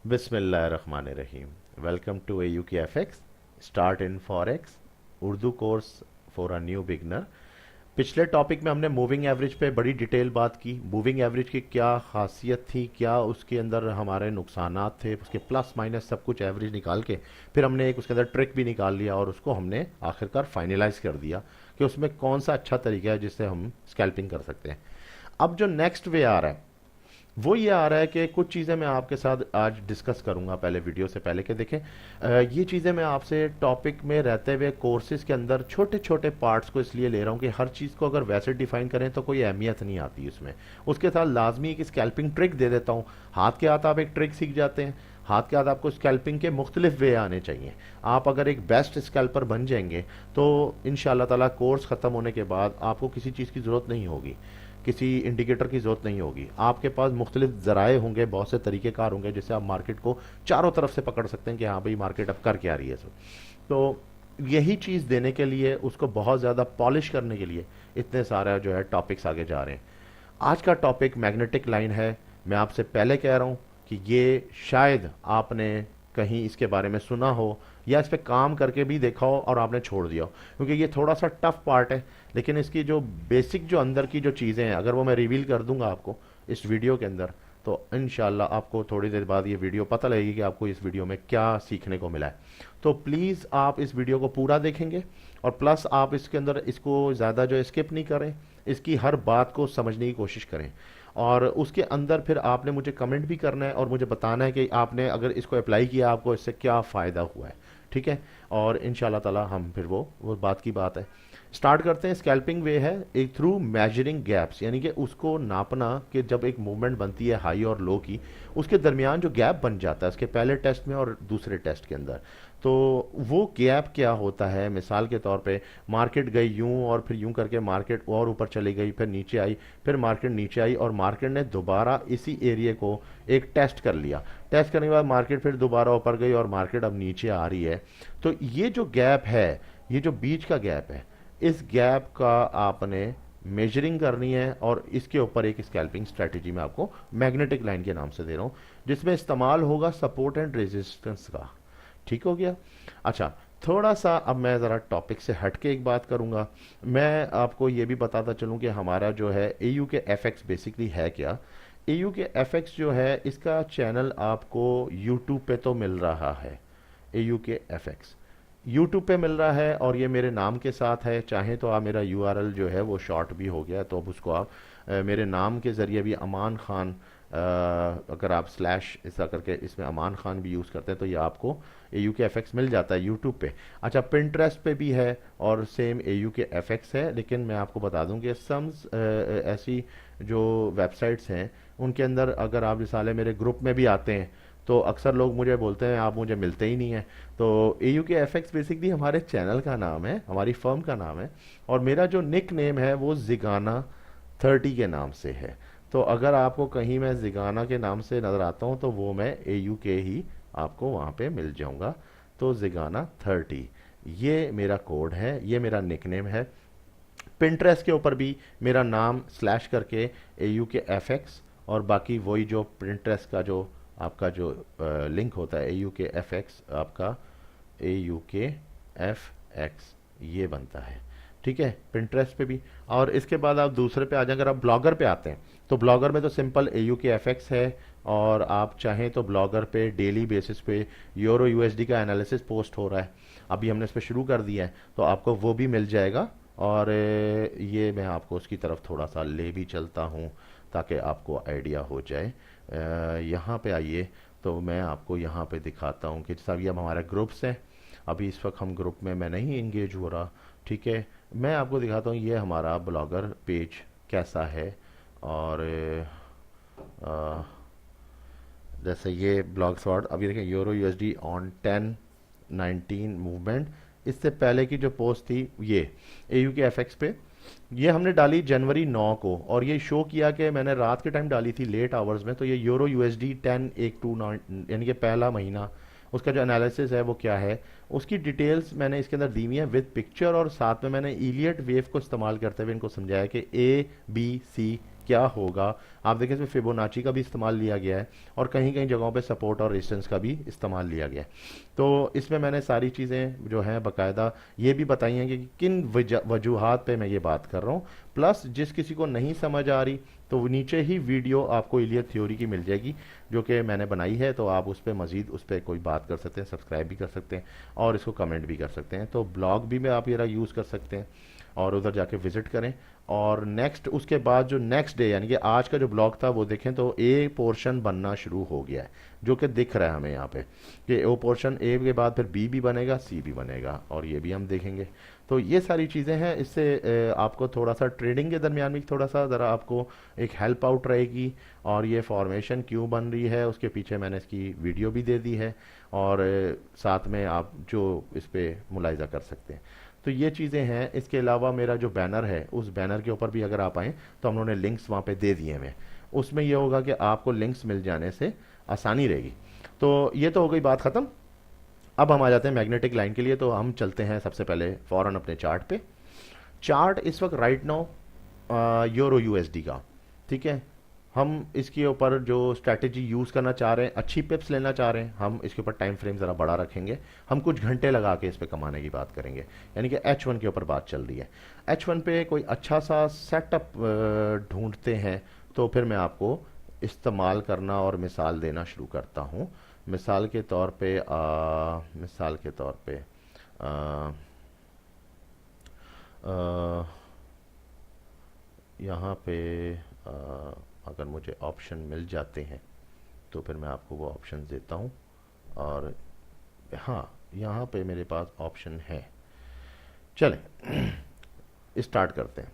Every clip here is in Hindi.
बिस्मिल्लाहिर्रहमानिर्रहीम। Welcome to AUKFX start in forex Urdu course for a new beginner. पिछले टॉपिक में हमने मूविंग एवरेज पे बड़ी डिटेल बात की। मूविंग एवरेज की क्या खासियत थी, क्या उसके अंदर हमारे नुकसानात थे, उसके प्लस माइनस सब कुछ एवरेज निकाल के फिर हमने एक उसके अंदर ट्रिक भी निकाल लिया और उसको हमने आखिरकार फाइनलाइज कर दिया कि उसमें कौन सा अच्छा तरीका है जिससे हम स्कैल्पिंग कर सकते हैं। अब जो नेक्स्ट वे आ रहा है वो ये आ रहा है कि कुछ चीज़ें मैं आपके साथ आज डिस्कस करूंगा पहले वीडियो से पहले कि देखें, ये चीज़ें मैं आपसे टॉपिक में रहते हुए कोर्सेज के अंदर छोटे छोटे पार्ट्स को इसलिए ले रहा हूँ कि हर चीज़ को अगर वैसे डिफाइन करें तो कोई अहमियत नहीं आती उसमें। उसके साथ लाजमी एक स्कैल्पिंग ट्रिक दे देता हूँ। हाथ के हाथ आप एक ट्रिक सीख जाते हैं। हाथ के हाथ आपको स्कैल्पिंग के मुख्तलिफ वे आने चाहिए। आप अगर एक बेस्ट स्कैल्पर बन जाएंगे तो इंशाल्लाह ताला कोर्स ख़त्म होने के बाद आपको किसी चीज़ की ज़रूरत नहीं होगी, किसी इंडिकेटर की जरूरत नहीं होगी। आपके पास मुख्तलिफ जराए होंगे, बहुत से तरीक़ेकार होंगे जिससे आप मार्केट को चारों तरफ से पकड़ सकते हैं कि हाँ भाई मार्केट अब कर क्या रही है। तो यही चीज़ देने के लिए, उसको बहुत ज़्यादा पॉलिश करने के लिए इतने सारे जो है टॉपिक्स आगे जा रहे हैं। आज का टॉपिक मैग्नेटिक लाइन है। मैं आपसे पहले कह रहा हूँ कि ये शायद आपने कहीं इसके बारे में सुना हो या इस पे काम करके भी देखा हो और आपने छोड़ दिया हो, क्योंकि ये थोड़ा सा टफ पार्ट है। लेकिन इसकी जो बेसिक जो अंदर की जो चीज़ें हैं अगर वो मैं रिवील कर दूंगा आपको इस वीडियो के अंदर, तो इंशाल्लाह आपको थोड़ी देर बाद ये वीडियो पता लगेगी कि आपको इस वीडियो में क्या सीखने को मिला है। तो प्लीज़ आप इस वीडियो को पूरा देखेंगे और प्लस आप इसके अंदर इसको ज़्यादा जो स्किप नहीं करें, इसकी हर बात को समझने की कोशिश करें। और उसके अंदर फिर आपने मुझे कमेंट भी करना है और मुझे बताना है कि आपने अगर इसको अप्लाई किया आपको इससे क्या फ़ायदा हुआ है। ठीक है। और इंशाल्लाह ताला हम फिर वो बात की बात है। स्टार्ट करते हैं। स्कैल्पिंग वे है एक थ्रू मेजरिंग गैप्स, यानी कि उसको नापना कि जब एक मूवमेंट बनती है हाई और लो की, उसके दरमियान जो गैप बन जाता है उसके पहले टेस्ट में और दूसरे टेस्ट के अंदर, तो वो गैप क्या होता है। मिसाल के तौर पे मार्केट गई यूं और फिर यूं करके मार्केट और ऊपर चली गई, फिर नीचे आई, फिर मार्केट नीचे आई और मार्केट ने दोबारा इसी एरिया को एक टेस्ट कर लिया। टेस्ट करने के बाद मार्केट फिर दोबारा ऊपर गई और मार्केट अब नीचे आ रही है। तो ये जो गैप है, ये जो बीच का गैप है, इस गैप का आपने मेजरिंग करनी है और इसके ऊपर एक स्कैल्पिंग स्ट्रेटेजी मैं आपको मैग्नेटिक लाइन के नाम से दे रहा हूं जिसमें इस्तेमाल होगा सपोर्ट एंड रेजिस्टेंस का। ठीक हो गया। अच्छा, थोड़ा सा अब मैं ज़रा टॉपिक से हट के एक बात करूंगा। मैं आपको ये भी बताता चलूं कि हमारा जो है एयू के एफएक्स बेसिकली है क्या। एयू के एफएक्स जो है इसका चैनल आपको यूट्यूब पे तो मिल रहा है। एयू के एफएक्स यूट्यूब पे मिल रहा है और ये मेरे नाम के साथ है। चाहे तो आप, मेरा यूआरएल जो है वो शॉर्ट भी हो गया तो अब उसको आप मेरे नाम के ज़रिए भी अमान खान, अगर आप स्लैश ऐसा करके इसमें अमान खान भी यूज़ करते हैं तो ये आपको एयू के एफएक्स मिल जाता है यूट्यूब पे। अच्छा, पिंटरेस्ट पे भी है और सेम एयू के एफएक्स है। लेकिन मैं आपको बता दूं कि सम्स ऐसी जो वेबसाइट्स हैं उनके अंदर अगर आप मिसाले मेरे ग्रुप में भी आते हैं तो अक्सर लोग मुझे बोलते हैं आप मुझे मिलते ही नहीं हैं। तो एयू के एफएक्स बेसिकली हमारे चैनल का नाम है, हमारी फर्म का नाम है और मेरा जो निक नेम है वो जिगाना 30 के नाम से है। तो अगर आपको कहीं मैं जिगाना के नाम से नज़र आता हूँ तो वो मैं एयू के ही आपको वहाँ पे मिल जाऊँगा। तो जिगाना 30 ये मेरा कोड है, ये मेरा निक नेम है। पिंटरेस्ट के ऊपर भी मेरा नाम स्लैश करके एयू के एफएक्स और बाकी वही जो पिंटरेस्ट का जो आपका जो लिंक होता है एयू के एफ एक्स, आपका AUKFX ये बनता है। ठीक है, पिंटरेस्ट पे भी। और इसके बाद आप दूसरे पे आ जाए, अगर आप ब्लॉगर पे आते हैं तो ब्लॉगर में तो सिंपल AUKFX है और आप चाहें तो ब्लॉगर पे डेली बेसिस पे यूरो यूएसडी का एनालिसिस पोस्ट हो रहा है। अभी हमने इस पर शुरू कर दिया है तो आपको वो भी मिल जाएगा। और ये मैं आपको उसकी तरफ थोड़ा सा ले भी चलता हूँ ताकि आपको आइडिया हो जाए। यहाँ पे आइए तो मैं आपको यहाँ पे दिखाता हूँ कि सब ये अब हमारे ग्रुप्स हैं। अभी इस वक्त हम ग्रुप में मैं नहीं इंगेज हो रहा। ठीक है, मैं आपको दिखाता हूँ ये हमारा ब्लॉगर पेज कैसा है। और जैसे ये ब्लॉग शॉट अभी देखें, यूरो यूएसडी ऑन 10-19 मूवमेंट। इससे पहले की जो पोस्ट थी ये एयू के एफएक्स पे, ये हमने डाली जनवरी 9 को और ये शो किया कि मैंने रात के टाइम डाली थी लेट आवर्स में। तो ये यूरो यूएसडी 10-1-2 यानी कि पहला महीना, उसका जो एनालिसिस है वो क्या है उसकी डिटेल्स मैंने इसके अंदर दी हुई है विद पिक्चर। और साथ में मैंने इलियट वेव को इस्तेमाल करते हुए इनको समझाया कि A B C क्या होगा। आप देखें इसमें फिबोनाची का भी इस्तेमाल लिया गया है और कहीं कहीं जगहों पे सपोर्ट और रेजिस्टेंस का भी इस्तेमाल लिया गया है। तो इसमें मैंने सारी चीज़ें जो हैं बाकायदा ये भी बताई हैं कि किन वजूहात पे मैं ये बात कर रहा हूँ। प्लस जिस किसी को नहीं समझ आ रही तो वो नीचे ही वीडियो आपको इलियट थ्योरी की मिल जाएगी जो कि मैंने बनाई है, तो आप उस पर मज़ीद उस पर कोई बात कर सकते हैं, सब्सक्राइब भी कर सकते हैं और इसको कमेंट भी कर सकते हैं। तो ब्लॉग भी में आप ये यूज़ कर सकते हैं और उधर जाके विजिट करें। और नेक्स्ट उसके बाद जो नेक्स्ट डे यानी कि आज का जो ब्लॉग था वो देखें तो ए पोर्शन बनना शुरू हो गया है, जो कि दिख रहा है हमें यहाँ पे कि ओ पोर्शन ए के बाद फिर बी भी बनेगा, सी भी बनेगा और ये भी हम देखेंगे। तो ये सारी चीज़ें हैं, इससे आपको थोड़ा सा ट्रेडिंग के दरमियान भी थोड़ा सा ज़रा आपको एक हेल्प आउट रहेगी। और ये फॉर्मेशन क्यों बन रही है उसके पीछे मैंने इसकी वीडियो भी दे दी है और साथ में आप जो इस पर मुलाहिजा कर सकते हैं। तो ये चीज़ें हैं। इसके अलावा मेरा जो बैनर है उस बैनर के ऊपर भी अगर आप आएँ तो हम लोगों ने लिंक्स वहाँ पे दे दिए हैं। उसमें ये होगा कि आपको लिंक्स मिल जाने से आसानी रहेगी। तो ये तो हो गई बात ख़त्म। अब हम आ जाते हैं मैग्नेटिक लाइन के लिए। तो हम चलते हैं सबसे पहले फौरन अपने चार्ट पे। चार्ट इस वक्त राइट नाउ यूरो यूएसडी का, ठीक है। हम इसके ऊपर जो स्ट्रैटेजी यूज़ करना चाह रहे हैं, अच्छी पिप्स लेना चाह रहे हैं, हम इसके ऊपर टाइम फ्रेम ज़रा बड़ा रखेंगे। हम कुछ घंटे लगा के इस पर कमाने की बात करेंगे, यानी कि H1 के ऊपर बात चल रही है। H1 पे कोई अच्छा सा सेटअप ढूंढते हैं तो फिर मैं आपको इस्तेमाल करना और मिसाल देना शुरू करता हूँ। मिसाल के तौर पे आ, आ, यहाँ पे आ, अगर मुझे ऑप्शन मिल जाते हैं तो फिर मैं आपको वो ऑप्शन देता हूँ। और हाँ, यहाँ पे मेरे पास ऑप्शन है। चलें स्टार्ट करते हैं।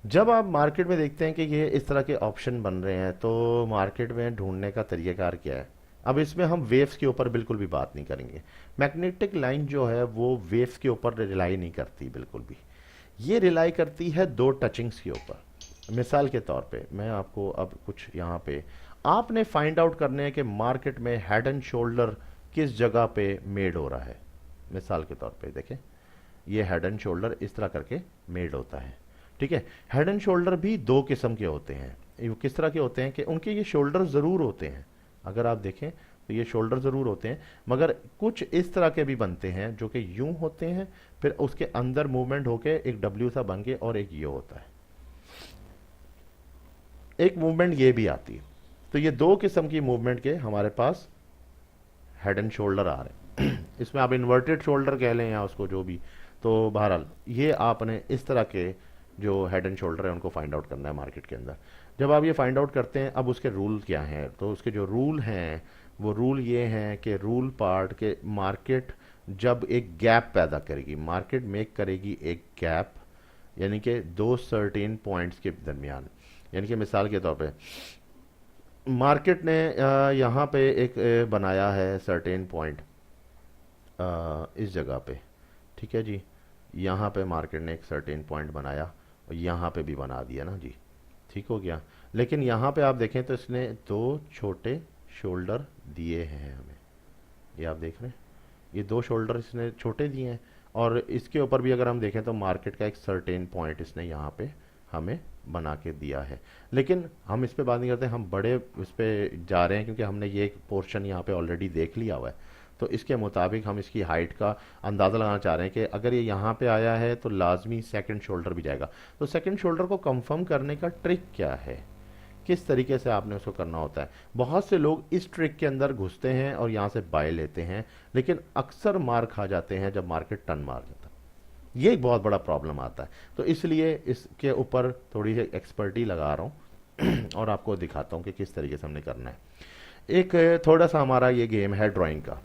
जब आप मार्केट में देखते हैं कि ये इस तरह के ऑप्शन बन रहे हैं तो मार्केट में ढूंढने का तरीक़ाकार क्या है। अब इसमें हम वेव्स के ऊपर बिल्कुल भी बात नहीं करेंगे। मैग्नेटिक लाइन जो है वो वेव्स के ऊपर रिलाई नहीं करती बिल्कुल भी, ये रिलाई करती है दो टचिंग्स के ऊपर। मिसाल के तौर पे मैं आपको अब कुछ यहाँ पे आपने फाइंड आउट करने हैं कि मार्केट में हेड एंड शोल्डर किस जगह पे मेड हो रहा है। मिसाल के तौर पे देखें, ये हेड एंड शोल्डर इस तरह करके मेड होता है, ठीक है। हेड एंड शोल्डर भी दो किस्म के होते हैं। ये किस तरह के होते हैं कि उनके ये शोल्डर ज़रूर होते हैं, अगर आप देखें तो ये शोल्डर ज़रूर होते हैं, मगर कुछ इस तरह के भी बनते हैं जो कि यूं होते हैं, फिर उसके अंदर मूवमेंट होके एक डब्ल्यू सा बन के और एक ये होता है, एक मूवमेंट ये भी आती है। तो ये दो किस्म की मूवमेंट के हमारे पास हेड एंड शोल्डर आ रहे हैं इसमें आप इन्वर्टेड शोल्डर कह लें या उसको जो भी। तो बहरहाल ये आपने इस तरह के जो हेड एंड शोल्डर है उनको फाइंड आउट करना है मार्केट के अंदर। जब आप ये फाइंड आउट करते हैं, अब उसके रूल क्या हैं, तो उसके जो रूल हैं वो रूल ये हैं कि रूल पार्ट के मार्केट जब एक गैप पैदा करेगी, मार्केट मेक करेगी एक गैप, यानी कि दो सर्टेन पॉइंट्स के दरमियान। यानी कि मिसाल के तौर पे मार्केट ने यहाँ पे एक बनाया है सर्टेन पॉइंट इस जगह पे, ठीक है जी। यहाँ पे मार्केट ने एक सर्टेन पॉइंट बनाया और यहाँ पे भी बना दिया ना जी, ठीक हो गया। लेकिन यहाँ पे आप देखें तो इसने दो छोटे शोल्डर दिए हैं हमें, ये आप देख रहे हैं, ये दो शोल्डर इसने छोटे दिए हैं। और इसके ऊपर भी अगर हम देखें तो मार्केट का एक सर्टेन पॉइंट इसने यहाँ पे हमें बना के दिया है। लेकिन हम इस पे बात नहीं करते, हम बड़े इस पे जा रहे हैं क्योंकि हमने ये एक पोर्शन यहाँ पे ऑलरेडी देख लिया हुआ है। तो इसके मुताबिक हम इसकी हाइट का अंदाज़ा लगाना चाह रहे हैं कि अगर ये यहाँ पे आया है तो लाजमी सेकंड शोल्डर भी जाएगा। तो सेकंड शोल्डर को कंफर्म करने का ट्रिक क्या है, किस तरीके से आपने उसको करना होता है। बहुत से लोग इस ट्रिक के अंदर घुसते हैं और यहाँ से बाय लेते हैं, लेकिन अक्सर मार खा जाते हैं जब मार्केट टर्न मार जाता है। ये एक बहुत बड़ा प्रॉब्लम आता है। तो इसलिए इसके ऊपर थोड़ी सी एक्सपर्टी लगा रहा हूँ और आपको दिखाता हूँ कि किस तरीके से हमने करना है। एक थोड़ा सा हमारा ये गेम है ड्राइंग का।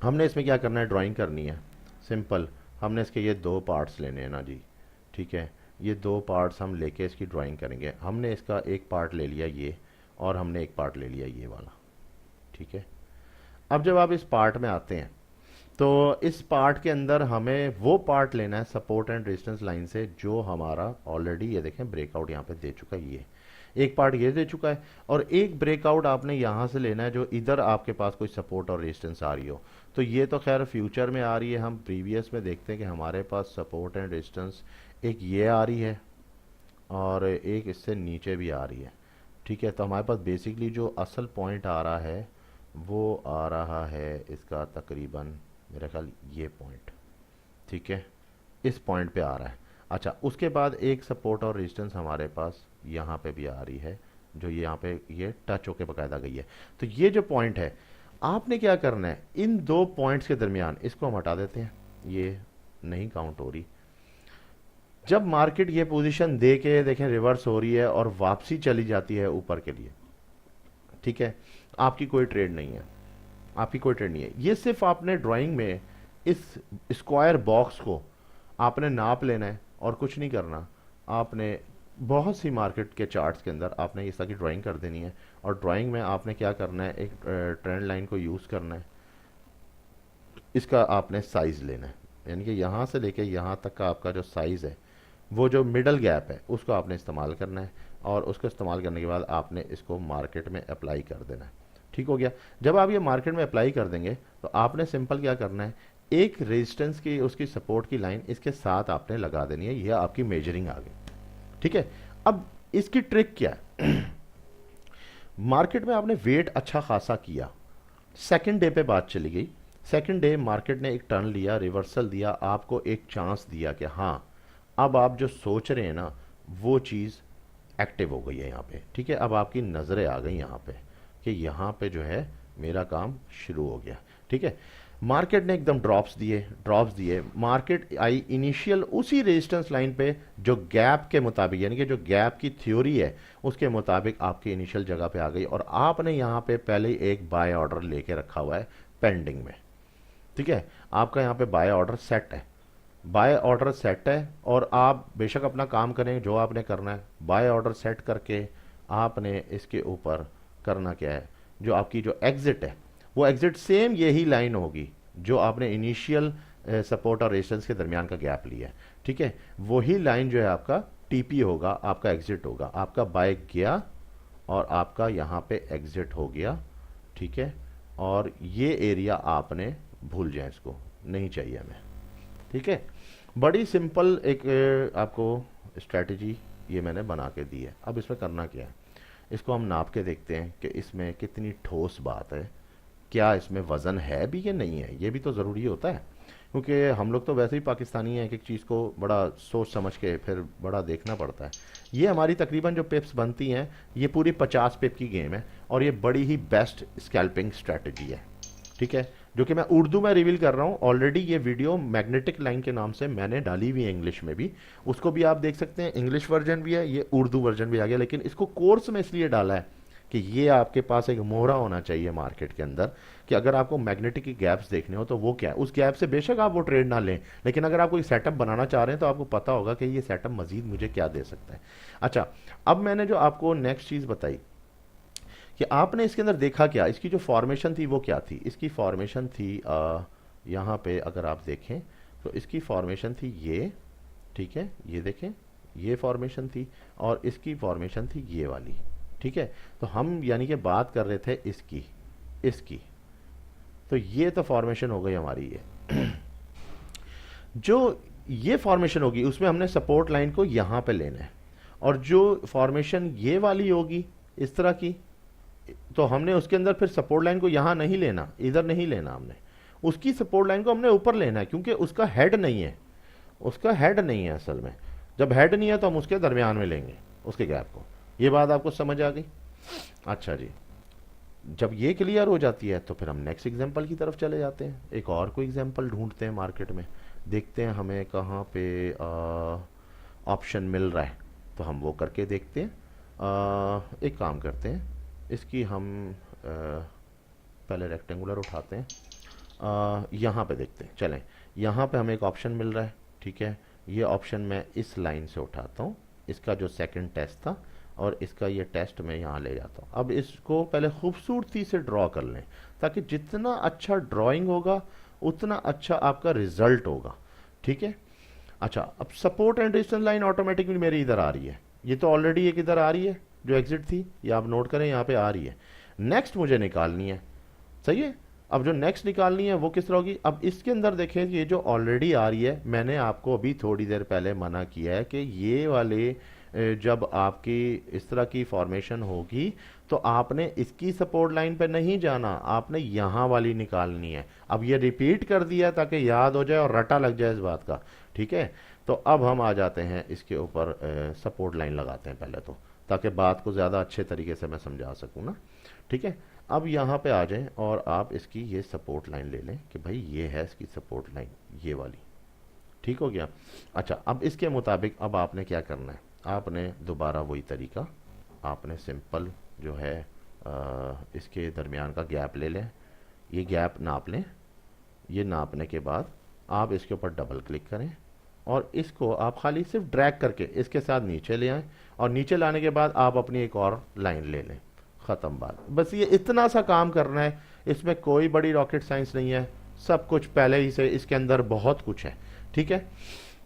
हमने इसमें क्या करना है, ड्राइंग करनी है सिंपल। हमने इसके ये दो पार्ट्स लेने हैं ना जी, ठीक है। ये दो पार्ट्स हम लेके इसकी ड्राइंग करेंगे। हमने इसका एक पार्ट ले लिया ये, और हमने एक पार्ट ले लिया ये वाला, ठीक है। अब जब आप इस पार्ट में आते हैं तो इस पार्ट के अंदर हमें वो पार्ट लेना है सपोर्ट एंड रेजिस्टेंस लाइन से जो हमारा ऑलरेडी ये देखें ब्रेकआउट यहाँ पे दे चुका है। ये एक पार्ट ये दे चुका है और एक ब्रेकआउट आपने यहाँ से लेना है जो इधर आपके पास कोई सपोर्ट और रेजिस्टेंस आ रही हो। तो ये तो खैर फ्यूचर में आ रही है, हम प्रीवियस में देखते हैं कि हमारे पास सपोर्ट एंड रेजिस्टेंस एक ये आ रही है और एक इससे नीचे भी आ रही है। ठीक है, तो हमारे पास बेसिकली जो असल पॉइंट आ रहा है वो आ रहा है इसका तकरीबन मेरा ख्याल ये पॉइंट। ठीक है, इस पॉइंट पे आ रहा है। अच्छा, उसके बाद एक सपोर्ट और रेजिस्टेंस हमारे पास यहाँ पे भी आ रही है, जो यहाँ पे ये टच होके बकायदा गई है। तो ये जो पॉइंट है, आपने क्या करना है, इन दो पॉइंट्स के दरमियान इसको हम हटा देते हैं, ये नहीं काउंट हो रही। जब मार्केट ये पोजीशन दे के देखें रिवर्स हो रही है और वापसी चली जाती है ऊपर के लिए, ठीक है, आपकी कोई ट्रेड नहीं है, आपकी कोई ट्रेड नहीं है। ये सिर्फ आपने ड्राइंग में इस स्क्वायर बॉक्स को आपने नाप लेना है और कुछ नहीं करना। आपने बहुत सी मार्केट के चार्ट्स के अंदर आपने इस तरह की ड्राइंग कर देनी है, और ड्राइंग में आपने क्या करना है, एक ट्रेंड लाइन को यूज़ करना है। इसका आपने साइज़ लेना है, यानी कि यहाँ से लेके यहाँ तक का आपका जो साइज़ है, वो जो मिडल गैप है उसको आपने इस्तेमाल करना है, और उसको इस्तेमाल करने के बाद आपने इसको मार्केट में अप्लाई कर देना है। ठीक हो गया। जब आप ये मार्केट में अप्लाई कर देंगे तो आपने सिंपल क्या करना है, एक रेजिस्टेंस की उसकी सपोर्ट की लाइन इसके साथ आपने लगा देनी है। यह आपकी मेजरिंग आ गई। ठीक है, अब इसकी ट्रिक क्या है मार्केट में आपने वेट अच्छा खासा किया, सेकंड डे पे बात चली गई। सेकंड डे मार्केट ने एक टर्न लिया, रिवर्सल दिया, आपको एक चांस दिया कि हाँ अब आप जो सोच रहे हैं ना वो चीज़ एक्टिव हो गई है यहाँ पे। ठीक है, अब आपकी नज़रें आ गई यहाँ पे कि यहाँ पे जो है मेरा काम शुरू हो गया। ठीक है, मार्केट ने एकदम ड्रॉप्स दिए, मार्केट आई इनिशियल उसी रेजिस्टेंस लाइन पे जो गैप के मुताबिक, यानी कि जो गैप की थ्योरी है उसके मुताबिक आपकी इनिशियल जगह पे आ गई, और आपने यहाँ पे पहले ही एक बाय ऑर्डर लेके रखा हुआ है पेंडिंग में। ठीक है, आपका यहाँ पे बाय ऑर्डर सेट है, बाय ऑर्डर सेट है, और आप बेशक अपना काम करें जो आपने करना है। बाय ऑर्डर सेट करके आपने इसके ऊपर करना क्या है, जो आपकी जो एग्जिट है वो एग्जिट सेम यही लाइन होगी जो आपने इनिशियल सपोर्ट और रेजिस्टेंस के दरमियान का गैप लिया है। ठीक है, वही लाइन जो है आपका टीपी होगा, आपका एग्जिट होगा। आपका बाय गया और आपका यहाँ पे एग्जिट हो गया। ठीक है, और ये एरिया आपने भूल जाए, इसको नहीं चाहिए हमें। ठीक है, बड़ी सिंपल एक आपको स्ट्रेटजी ये मैंने बना के दी है। अब इसमें करना क्या है, इसको हम नाप के देखते हैं कि इसमें कितनी ठोस बात है, क्या इसमें वज़न है भी या नहीं है। ये भी तो ज़रूरी होता है, क्योंकि हम लोग तो वैसे ही पाकिस्तानी हैं, एक एक चीज़ को बड़ा सोच समझ के फिर बड़ा देखना पड़ता है। ये हमारी तकरीबन जो पिप्स बनती हैं ये पूरी 50 पिप की गेम है, और ये बड़ी ही बेस्ट स्कैल्पिंग स्ट्रैटेजी है। ठीक है, जो कि मैं उर्दू में रिवील कर रहा हूँ। ऑलरेडी ये वीडियो मैग्नेटिक लाइन के नाम से मैंने डाली हुई है इंग्लिश में भी, उसको भी आप देख सकते हैं। इंग्लिश वर्जन भी है, ये उर्दू वर्जन भी आ गया, लेकिन इसको कोर्स में इसलिए डाला है कि ये आपके पास एक मोहरा होना चाहिए मार्केट के अंदर, कि अगर आपको मैग्नेटिक की गैप्स देखने हो तो वो क्या है, उस गैप से बेशक आप वो ट्रेड ना लें, लेकिन अगर आप कोई सेटअप बनाना चाह रहे हैं तो आपको पता होगा कि ये सेटअप मजीद मुझे क्या दे सकता है। अच्छा, अब मैंने जो आपको नेक्स्ट चीज़ बताई कि आपने इसके अंदर देखा क्या, इसकी जो फॉर्मेशन थी वो क्या थी। इसकी फॉर्मेशन थी यहाँ पे अगर आप देखें तो इसकी फॉर्मेशन थी ये। ठीक है, ये देखें, ये फॉर्मेशन थी, और इसकी फॉर्मेशन थी ये वाली। ठीक है, तो हम यानी कि बात कर रहे थे इसकी, तो ये तो फॉर्मेशन हो गई हमारी। ये जो ये फॉर्मेशन होगी उसमें हमने सपोर्ट लाइन को यहाँ पे लेना है, और जो फॉर्मेशन ये वाली होगी इस तरह की, तो हमने उसके अंदर फिर सपोर्ट लाइन को यहाँ नहीं लेना, इधर नहीं लेना, हमने उसकी सपोर्ट लाइन को हमने ऊपर लेना है, क्योंकि उसका हेड नहीं है, उसका हेड नहीं है असल में। जब हेड नहीं है तो हम उसके दरमियान में लेंगे उसके गैप को। ये बात आपको समझ आ गई। अच्छा जी, जब ये क्लियर हो जाती है तो फिर हम नेक्स्ट एग्जांपल की तरफ चले जाते हैं। एक और कोई एग्जांपल ढूंढते हैं मार्केट में, देखते हैं हमें कहाँ पे ऑप्शन मिल रहा है, तो हम वो करके देखते हैं। एक काम करते हैं, इसकी हम पहले रेक्टेंगुलर उठाते हैं, यहाँ पे देखते हैं। चलें, यहाँ पे हमें एक ऑप्शन मिल रहा है। ठीक है, ये ऑप्शन मैं इस लाइन से उठाता हूँ, इसका जो सेकंड टेस्ट था, और इसका ये टेस्ट मैं यहाँ ले जाता हूँ। अब इसको पहले खूबसूरती से ड्रॉ कर लें, ताकि जितना अच्छा ड्राइंग होगा उतना अच्छा आपका रिजल्ट होगा। ठीक है, अच्छा, अब support and resistance line automatically मेरी इधर आ रही है, ये तो ऑलरेडी एक इधर आ रही है जो एग्जिट थी, ये आप नोट करें यहाँ पे आ रही है। नेक्स्ट मुझे निकालनी है, सही है। अब जो नेक्स्ट निकालनी है वो किस तरह होगी, अब इसके अंदर देखें, ये जो ऑलरेडी आ रही है, मैंने आपको अभी थोड़ी देर पहले मना किया है कि ये वाले जब आपकी इस तरह की फॉर्मेशन होगी तो आपने इसकी सपोर्ट लाइन पे नहीं जाना, आपने यहाँ वाली निकालनी है। अब ये रिपीट कर दिया ताकि याद हो जाए और रटा लग जाए इस बात का, ठीक है। तो अब हम आ जाते हैं इसके ऊपर, सपोर्ट लाइन लगाते हैं पहले तो, ताकि बात को ज़्यादा अच्छे तरीके से मैं समझा सकूँ ना, ठीक है। अब यहाँ पे आ जाएं और आप इसकी ये सपोर्ट लाइन ले लें कि भाई ये है इसकी सपोर्ट लाइन, ये वाली, ठीक हो गया। अच्छा, अब इसके मुताबिक अब आपने क्या करना है, आपने दोबारा वही तरीका, आपने सिंपल जो है इसके दरमियान का गैप ले लें, ये गैप नाप लें। ये नापने के बाद आप इसके ऊपर डबल क्लिक करें और इसको आप खाली सिर्फ ड्रैग करके इसके साथ नीचे ले आएं, और नीचे लाने के बाद आप अपनी एक और लाइन ले लें, ख़त्म बात। बस ये इतना सा काम करना है, इसमें कोई बड़ी रॉकेट साइंस नहीं है, सब कुछ पहले ही से इसके अंदर बहुत कुछ है, ठीक है।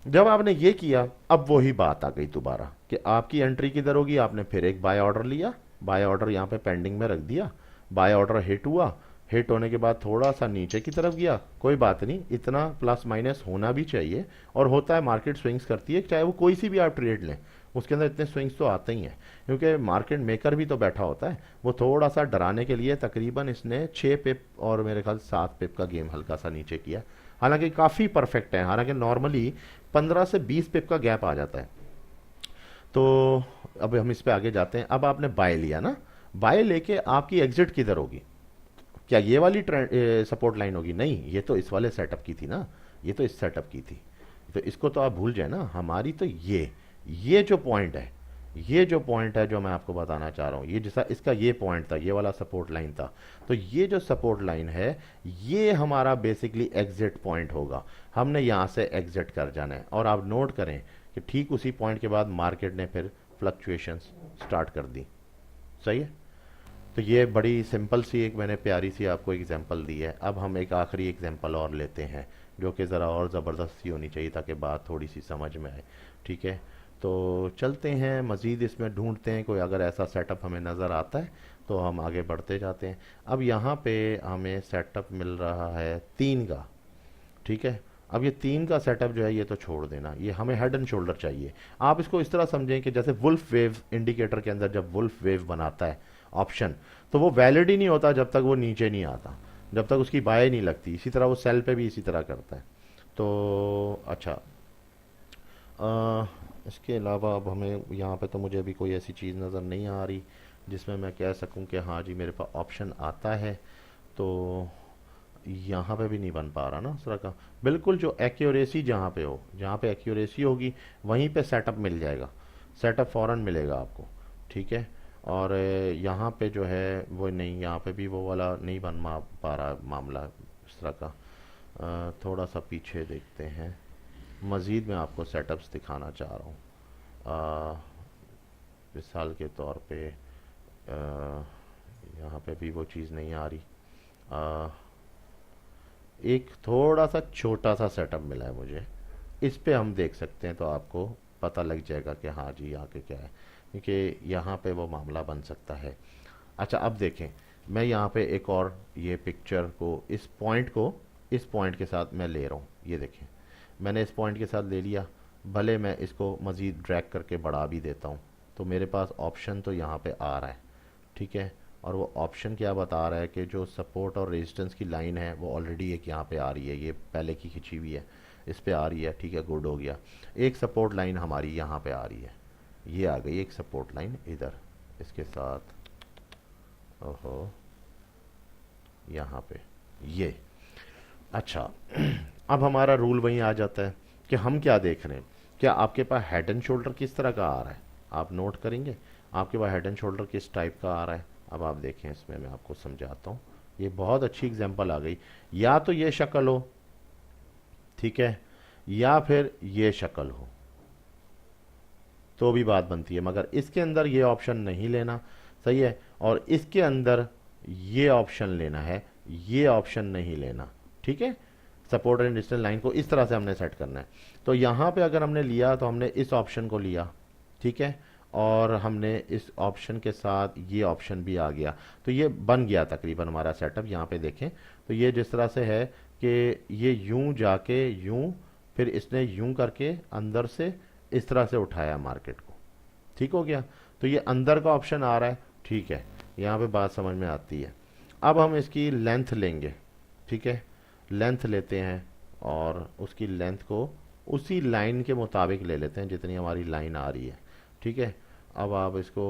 जब आपने ये किया, अब वही बात आ गई दोबारा कि आपकी एंट्री किधर होगी। आपने फिर एक बाय ऑर्डर लिया, बाय ऑर्डर यहाँ पे पेंडिंग में रख दिया, बाय ऑर्डर हिट हुआ, हिट होने के बाद थोड़ा सा नीचे की तरफ गया, कोई बात नहीं, इतना प्लस माइनस होना भी चाहिए, और होता है, मार्केट स्विंग्स करती है, चाहे वो कोई सी भी आप ट्रेड लें उसके अंदर इतने स्विंग्स तो आते ही हैं, क्योंकि मार्केट मेकर भी तो बैठा होता है। वो थोड़ा सा डराने के लिए तकरीबन इसने 6 पिप और मेरे ख्याल 7 पिप का गेम हल्का सा नीचे किया, हालांकि काफ़ी परफेक्ट है, हालांकि नॉर्मली 15 से 20 पिप का गैप आ जाता है। तो अब हम इस पे आगे जाते हैं। अब आपने बाय लिया ना, बाय लेके आपकी एग्जिट किधर होगी, क्या ये वाली सपोर्ट लाइन होगी? नहीं, ये तो इस वाले सेटअप की थी ना, ये तो इस सेटअप की थी, तो इसको तो आप भूल जाए ना। हमारी तो ये जो पॉइंट है, ये जो पॉइंट है जो मैं आपको बताना चाह रहा हूँ, ये जैसा इसका ये पॉइंट था, ये वाला सपोर्ट लाइन था, तो ये जो सपोर्ट लाइन है ये हमारा बेसिकली एग्जिट पॉइंट होगा। हमने यहाँ से एग्जिट कर जाना है, और आप नोट करें कि ठीक उसी पॉइंट के बाद मार्केट ने फिर फ्लक्चुएशंस स्टार्ट कर दी, सही है। तो ये बड़ी सिंपल सी एक मैंने प्यारी सी आपको एग्जांपल दी है। अब हम एक आखिरी एग्जांपल और लेते हैं जो कि ज़रा और ज़बरदस्त सी होनी चाहिए ताकि बात थोड़ी सी समझ में आए, ठीक है। तो चलते हैं मज़ीद इसमें ढूंढते हैं, कोई अगर ऐसा सेटअप हमें नज़र आता है तो हम आगे बढ़ते जाते हैं। अब यहाँ पे हमें सेटअप मिल रहा है 3 का, ठीक है। अब ये 3 का सेटअप जो है ये तो छोड़ देना, ये हमें हेड एंड शोल्डर चाहिए। आप इसको इस तरह समझें कि जैसे वुल्फ वेव इंडिकेटर के अंदर जब वुल्फ वेव बनाता है ऑप्शन, तो वो वैलिड ही नहीं होता जब तक वो नीचे नहीं आता, जब तक उसकी बाय नहीं लगती। इसी तरह वो सेल पे भी इसी तरह करता है। तो अच्छा, इसके अलावा अब हमें यहाँ पे तो मुझे अभी कोई ऐसी चीज़ नज़र नहीं आ रही जिसमें मैं कह सकूँ कि हाँ जी मेरे पास ऑप्शन आता है। तो यहाँ पे भी नहीं बन पा रहा ना उस तरह का, बिल्कुल जो एक्यूरेसी जहाँ पे हो, जहाँ पे एक्यूरेसी होगी वहीं पे सेटअप मिल जाएगा, सेटअप फ़ौरन मिलेगा आपको, ठीक है। और यहाँ पे जो है वो नहीं, यहाँ पे भी वो वाला नहीं बन पा रहा मामला इस तरह का। थोड़ा सा पीछे देखते हैं, मज़ीद मैं आपको सेटअप्स दिखाना चाह रहा हूँ। मिसाल के तौर पे यहाँ पे भी वो चीज़ नहीं आ रही। एक थोड़ा सा छोटा सा सेटअप मिला है मुझे, इस पे हम देख सकते हैं तो आपको पता लग जाएगा कि हाँ जी यहाँ के क्या है, क्योंकि यहाँ पे वो मामला बन सकता है। अच्छा, अब देखें, मैं यहाँ पे एक और ये पिक्चर को, इस पॉइंट के साथ मैं ले रहा हूँ, ये देखें मैंने इस पॉइंट के साथ ले लिया, भले मैं इसको मज़ीद ड्रैग करके बढ़ा भी देता हूँ तो मेरे पास ऑप्शन तो यहाँ पे आ रहा है, ठीक है। और वो ऑप्शन क्या बता रहा है कि जो सपोर्ट और रेजिस्टेंस की लाइन है वो ऑलरेडी एक यहाँ पे आ रही है, ये पहले की खिंची हुई है, इस पे आ रही है, ठीक है, गुड हो गया। एक सपोर्ट लाइन हमारी यहाँ पे आ रही है, ये आ गई एक सपोर्ट लाइन इधर इसके साथ, ओहो यहाँ पे ये। अच्छा, अब हमारा रूल वहीं आ जाता है कि हम क्या देख रहे हैं, क्या आपके पास हेड एंड शोल्डर किस तरह का आ रहा है, आप नोट करेंगे आपके पास हेड एंड शोल्डर किस टाइप का आ रहा है। अब आप देखें, इसमें मैं आपको समझाता हूँ, ये बहुत अच्छी एग्जांपल आ गई। या तो ये शक्ल हो, ठीक है, या फिर ये शक्ल हो तो भी बात बनती है, मगर इसके अंदर ये ऑप्शन नहीं लेना, सही है, और इसके अंदर ये ऑप्शन लेना है, ये ऑप्शन नहीं लेना, ठीक है। सपोर्ट एंड रेजिस्टेंस लाइन को इस तरह से हमने सेट करना है। तो यहाँ पे अगर हमने लिया तो हमने इस ऑप्शन को लिया, ठीक है, और हमने इस ऑप्शन के साथ ये ऑप्शन भी आ गया, तो ये बन गया तकरीबन हमारा सेटअप। यहाँ पे देखें तो ये जिस तरह से है कि ये यूं जाके यूं, फिर इसने यूं करके अंदर से इस तरह से उठाया मार्केट को, ठीक हो गया। तो ये अंदर का ऑप्शन आ रहा है, ठीक है, यहाँ पे बात समझ में आती है। अब हम इसकी लेंथ लेंगे, ठीक है, लेंथ लेते हैं और उसकी लेंथ को उसी लाइन के मुताबिक ले लेते हैं जितनी हमारी लाइन आ रही है, ठीक है। अब आप इसको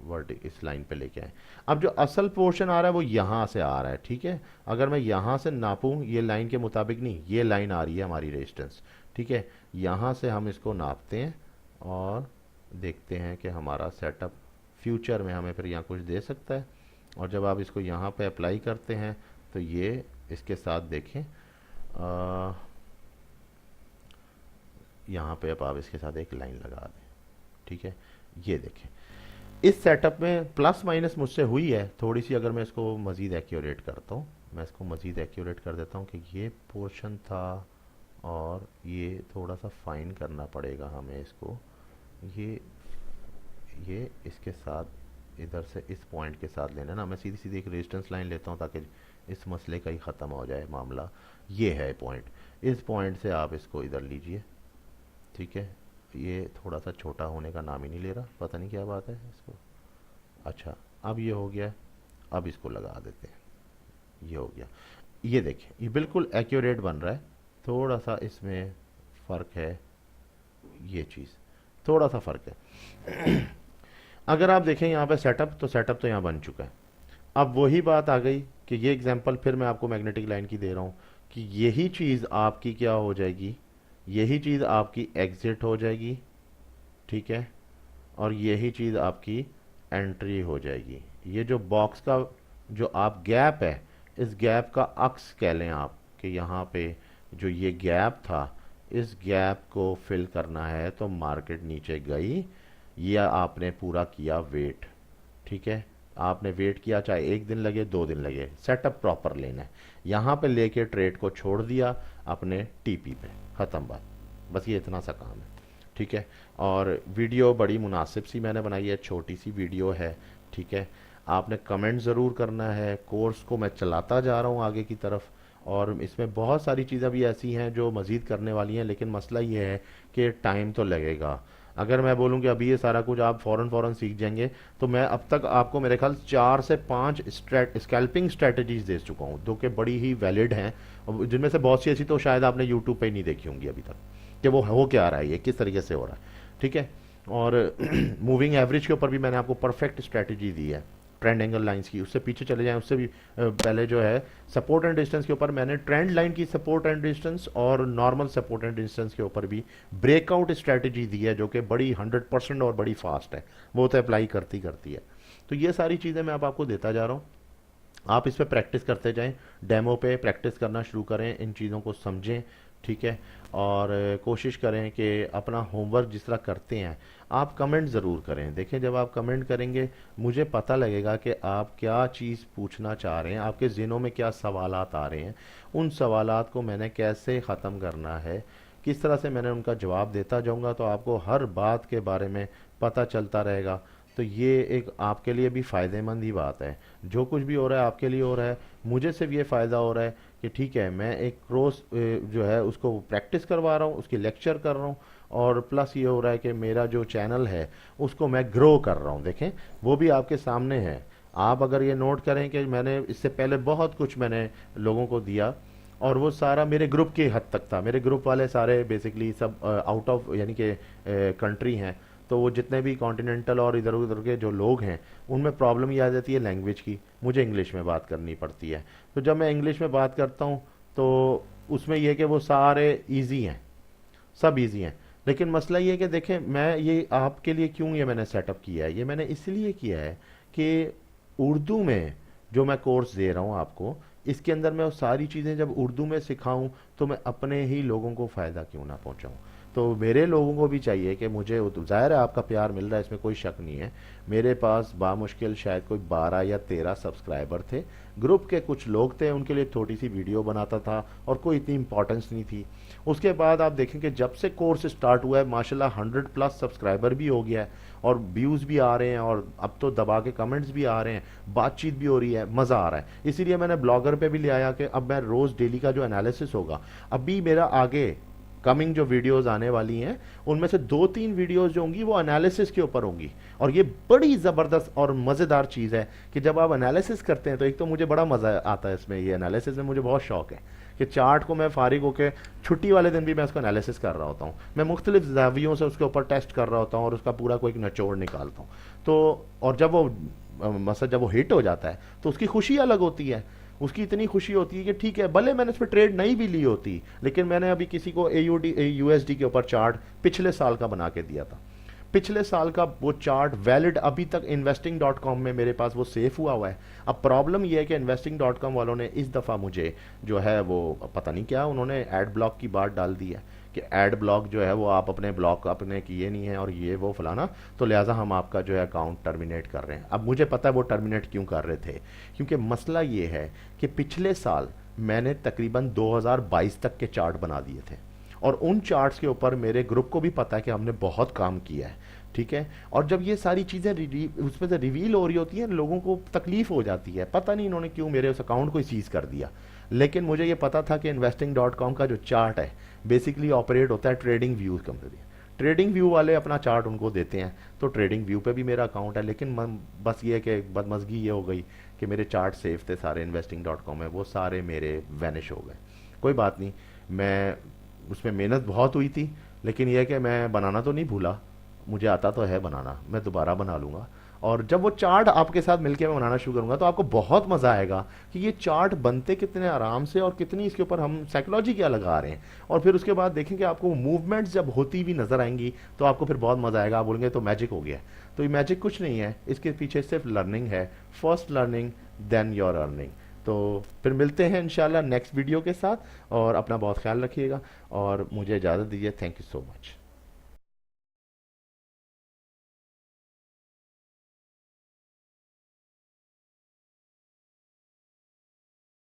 वर्टिक इस लाइन पे लेके आए। अब जो असल पोर्शन आ रहा है वो यहाँ से आ रहा है, ठीक है। अगर मैं यहाँ से नापूं, ये लाइन के मुताबिक नहीं, ये लाइन आ रही है हमारी रेजिस्टेंस, ठीक है। यहाँ से हम इसको नापते हैं और देखते हैं कि हमारा सेटअप फ्यूचर में हमें फिर यहाँ कुछ दे सकता है। और जब आप इसको यहाँ पे अप्लाई करते हैं तो ये इसके साथ देखें, यहाँ पे अब आप इसके साथ एक लाइन लगा दें, ठीक है। ये देखें, इस सेटअप में प्लस माइनस मुझसे हुई है थोड़ी सी। अगर मैं इसको मज़ीद एक्यूरेट करता हूँ, मैं इसको मज़ीद एक्यूरेट कर देता हूँ कि ये पोर्शन था और ये थोड़ा सा फाइन करना पड़ेगा हमें इसको। ये इसके साथ इधर से इस पॉइंट के साथ लेना ना, मैं सीधी सीधी एक रेजिस्टेंस लाइन लेता हूँ ताकि इस मसले का ही ख़त्म हो जाए मामला। ये है पॉइंट, इस पॉइंट से आप इसको इधर लीजिए, ठीक है। ये थोड़ा सा छोटा होने का नाम ही नहीं ले रहा, पता नहीं क्या बात है इसको। अच्छा, अब ये हो गया, अब इसको लगा देते हैं, ये हो गया। ये देखिए, ये बिल्कुल एक्यूरेट बन रहा है। थोड़ा सा इसमें फ़र्क है, ये चीज़ थोड़ा सा फ़र्क है। अगर आप देखें यहाँ पे सेटअप, तो सेटअप तो यहाँ बन चुका है। अब वही बात आ गई कि ये एग्जांपल फिर मैं आपको मैग्नेटिक लाइन की दे रहा हूँ कि यही चीज़ आपकी क्या हो जाएगी, यही चीज़ आपकी एग्जिट हो जाएगी, ठीक है, और यही चीज़ आपकी एंट्री हो जाएगी। ये जो बॉक्स का जो आप गैप है, इस गैप का अक्स कह लें आप कि यहाँ पे जो ये गैप था, इस गैप को फिल करना है तो मार्केट नीचे गई, या आपने पूरा किया वेट, ठीक है। आपने वेट किया, चाहे एक दिन लगे 2 दिन लगे, सेटअप प्रॉपर लेना है। यहाँ पे लेके ट्रेड को छोड़ दिया अपने टीपी पे, ख़त्म बात। बस ये इतना सा काम है, ठीक है। और वीडियो बड़ी मुनासिब सी मैंने बनाई है, छोटी सी वीडियो है, ठीक है। आपने कमेंट ज़रूर करना है। कोर्स को मैं चलाता जा रहा हूँ आगे की तरफ, और इसमें बहुत सारी चीज़ें भी ऐसी हैं जो मज़ीद करने वाली हैं, लेकिन मसला ये है कि टाइम तो लगेगा। अगर मैं बोलूँ कि अभी ये सारा कुछ आप फ़ौरन सीख जाएंगे, तो मैं अब तक आपको मेरे ख्याल 4 से 5 स्कैल्पिंग स्ट्रेटजीज दे चुका हूँ, जो कि बड़ी ही वैलिड हैं, जिनमें से बहुत सी ऐसी तो शायद आपने यूट्यूब पे ही नहीं देखी होंगी अभी तक कि वो हो क्या रहा है, ये किस तरीके से हो रहा है, ठीक है। और मूविंग एवरेज के ऊपर भी मैंने आपको परफेक्ट स्ट्रेटजी दी है, ट्रेंड एंगल लाइंस की। उससे पीछे चले जाएं, उससे भी पहले जो है सपोर्ट एंड डिस्टेंस के ऊपर मैंने ट्रेंड लाइन की सपोर्ट एंड डिस्टेंस और नॉर्मल सपोर्ट एंड डिस्टेंस के ऊपर भी ब्रेकआउट स्ट्रेटजी दी है, जो कि बड़ी 100% और बड़ी फास्ट है, वो तो अप्लाई करती है। तो ये सारी चीज़ें मैं अब आपको देता जा रहा हूँ, आप इस पर प्रैक्टिस करते जाएं, डेमो पे प्रैक्टिस करना शुरू करें, इन चीज़ों को समझें, ठीक है। और कोशिश करें कि अपना होमवर्क जिस तरह करते हैं आप कमेंट ज़रूर करें। देखें, जब आप कमेंट करेंगे मुझे पता लगेगा कि आप क्या चीज़ पूछना चाह रहे हैं, आपके ज़हनों में क्या सवालात आ रहे हैं, उन सवालात को मैंने कैसे ख़त्म करना है, किस तरह से मैंने उनका जवाब देता जाऊंगा, तो आपको हर बात के बारे में पता चलता रहेगा। तो ये एक आपके लिए भी फ़ायदेमंद ही बात है, जो कुछ भी हो रहा है आपके लिए हो रहा है। मुझे सिर्फ ये फ़ायदा हो रहा है कि ठीक है, मैं एक रोज़ जो है उसको प्रैक्टिस करवा रहा हूँ, उसकी लेक्चर कर रहा हूँ, और प्लस ये हो रहा है कि मेरा जो चैनल है उसको मैं ग्रो कर रहा हूँ। देखें, वो भी आपके सामने है। आप अगर ये नोट करें कि मैंने इससे पहले बहुत कुछ मैंने लोगों को दिया, और वो सारा मेरे ग्रुप की हद तक था। मेरे ग्रुप वाले सारे बेसिकली सब आउट ऑफ यानी कि कंट्री हैं, तो वो जितने भी कॉन्टिनेंटल और इधर उधर के जो लोग हैं, उनमें प्रॉब्लम ये आ जाती है लैंग्वेज की, मुझे इंग्लिश में बात करनी पड़ती है। तो जब मैं इंग्लिश में बात करता हूँ तो उसमें यह है कि वो सारे ईजी हैं, सब ईजी हैं। लेकिन मसला ये है कि देखें, मैं ये आपके लिए क्यों ये मैंने सेटअप किया है, ये मैंने इसलिए किया है कि उर्दू में जो मैं कोर्स दे रहा हूँ आपको, इसके अंदर मैं वो सारी चीज़ें जब उर्दू में सिखाऊं तो मैं अपने ही लोगों को फ़ायदा क्यों ना पहुंचाऊं। तो मेरे लोगों को भी चाहिए कि मुझे, ज़ाहिर है आपका प्यार मिल रहा है, इसमें कोई शक नहीं है। मेरे पास बामुश्किल शायद कोई 12 या 13 सब्सक्राइबर थे। ग्रुप के कुछ लोग थे, उनके लिए छोटी सी वीडियो बनाता था और कोई इतनी इंपॉर्टेंस नहीं थी। उसके बाद आप देखें कि जब से कोर्स स्टार्ट हुआ है माशाल्लाह 100+ सब्सक्राइबर भी हो गया है, और व्यूज़ भी आ रहे हैं, और अब तो दबा के कमेंट्स भी आ रहे हैं, बातचीत भी हो रही है, मज़ा आ रहा है। इसीलिए मैंने ब्लॉगर पे भी ले आया कि अब मैं रोज़ डेली का जो एनालिसिस होगा, अभी मेरा आगे कमिंग जो वीडियोस आने वाली हैं उनमें से 2-3 वीडियोस जो होंगी वो एनालिसिस के ऊपर होंगी। और ये बड़ी ज़बरदस्त और मज़ेदार चीज़ है कि जब आप एनालिसिस करते हैं तो एक तो मुझे बड़ा मज़ा आता है इसमें, ये एनालिसिस में मुझे बहुत शौक है कि चार्ट को मैं फारिग होकर छुट्टी वाले दिन भी मैं उसको एनालिसिस कर रहा होता हूँ, मैं मुख्तलिफ जावियों से उसके ऊपर टेस्ट कर रहा होता हूँ और उसका पूरा कोई निचोड़ निकालता हूँ। तो और जब वो मसला जब वो हिट हो जाता है तो उसकी खुशी अलग होती है। उसकी इतनी खुशी होती है कि ठीक है, भले मैंने इस पर ट्रेड नहीं भी ली होती, लेकिन मैंने अभी किसी को AUD USD के ऊपर चार्ट पिछले साल का बना के दिया था। पिछले साल का वो चार्ट वैलिड अभी तक investing.com में मेरे पास वो सेफ हुआ है। अब प्रॉब्लम ये है कि investing.com वालों ने इस दफ़ा मुझे जो है वो पता नहीं क्या उन्होंने एड ब्लॉक की बात डाल दी है कि एड ब्लॉक जो है वो आप अपने ब्लॉक अपने किए नहीं है और ये वो फलाना, तो लिहाजा हम आपका जो है अकाउंट टर्मिनेट कर रहे हैं। अब मुझे पता है वो टर्मिनेट क्यों कर रहे थे, क्योंकि मसला ये है कि पिछले साल मैंने तकरीबन 2022 तक के चार्ट बना दिए थे और उन चार्ट्स के ऊपर मेरे ग्रुप को भी पता है कि हमने बहुत काम किया है, ठीक है। और जब ये सारी चीज़ें उसमें से रिवील हो रही होती हैं, लोगों को तकलीफ हो जाती है, पता नहीं इन्होंने क्यों मेरे उस अकाउंट को सीज कर दिया। लेकिन मुझे ये पता था कि investing.com का जो चार्ट है बेसिकली ऑपरेट होता है trading view company. Trading view वाले अपना चार्ट उनको देते हैं, तो ट्रेडिंग व्यू पे भी मेरा अकाउंट है। लेकिन बस ये कि बदमज़गी ये हो गई कि मेरे चार्ट सेफ थे सारे investing.com में, वो सारे मेरे वैनिश हो गए। कोई बात नहीं, मैं उसमें मेहनत बहुत हुई थी, लेकिन यह कि मैं बनाना तो नहीं भूला, मुझे आता तो है बनाना, मैं दोबारा बना लूँगा। और जब वो चार्ट आपके साथ मिलके मैं बनाना शुरू करूँगा तो आपको बहुत मज़ा आएगा कि ये चार्ट बनते कितने आराम से और कितनी इसके ऊपर हम साइकोलॉजी क्या लगा रहे हैं। और फिर उसके बाद देखेंगे आपको मूवमेंट्स जब होती भी नज़र आएंगी तो आपको फिर बहुत मज़ा आएगा, आप बोलेंगे तो मैजिक हो गया। तो ये मैजिक कुछ नहीं है, इसके पीछे सिर्फ लर्निंग है, first learning then your earning. तो फिर मिलते हैं इंशाल्लाह नेक्स्ट वीडियो के साथ, और अपना बहुत ख्याल रखिएगा और मुझे इजाज़त दीजिए। Thank you so much.